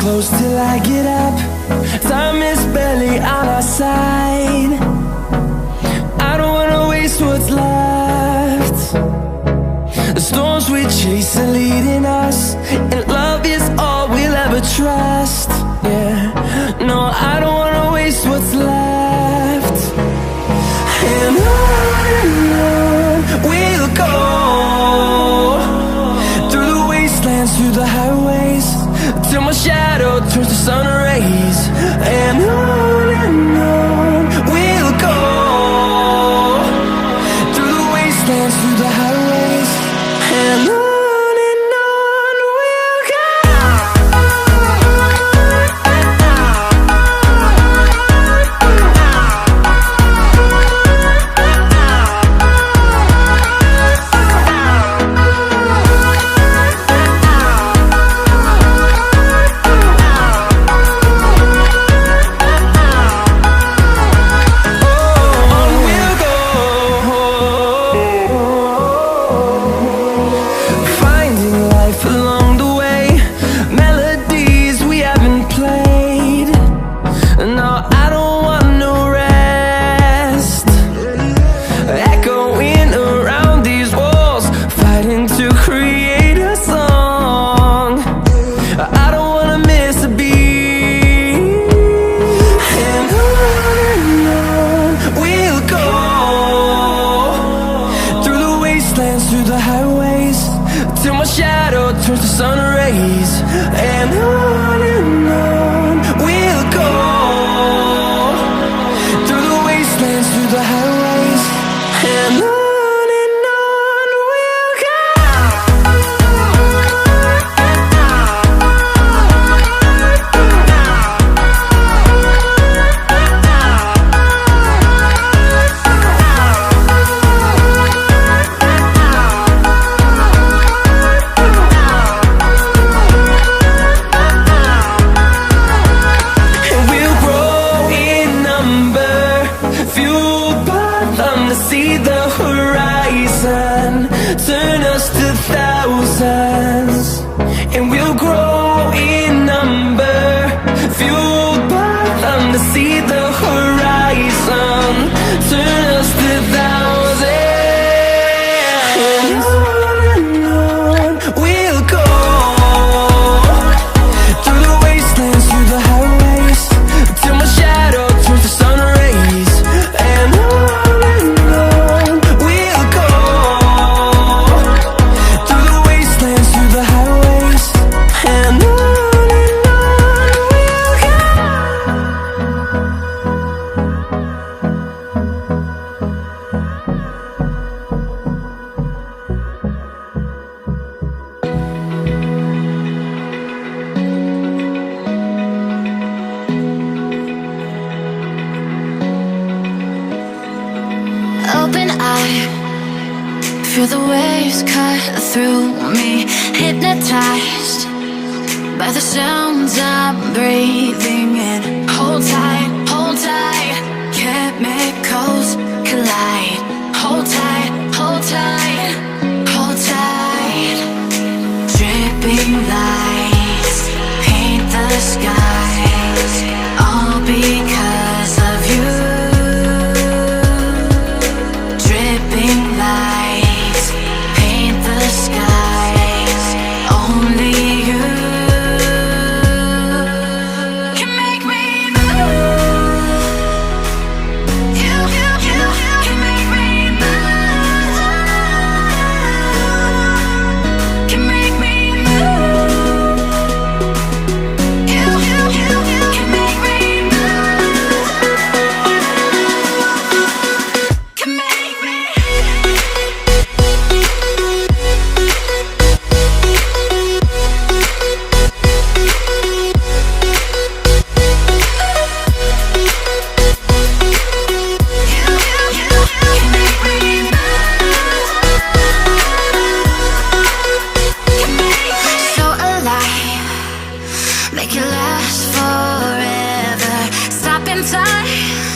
close till I get up. Time is barely on our side. I don't wanna waste what's left. The storms we chase are leading us, and love is all we'll ever trust. Yeah, no, I don't wanna waste what's left. And on we'll go, through the wastelands, through the highways, till my shadow turns to sun rays. And on we'll go, through the wastelands, through the highways, and on we'll go. Through the highways, till my shadow turns to sun rays. And on we'll go, through the wastelands, through the highways, and on we'll go. See the horizon turn us to thousands, and we'll grow in number, fueled by them to see the horizon turn us to thousands. And on we'll go, through the wastelands, through the highways, till my shadow turns to sun rays. And open eye, feel the waves cut through me, hypnotized by the sounds I'm breathing in. Hold tight, chemicals collide. Hold tight, hold tight, hold tight. Dripping lights paint the skies, all because of you. Lights paint the skies, only you can make me move. You can make me move. Can make me move. You can make me move. Can make me. Make it last forever. Stop in time.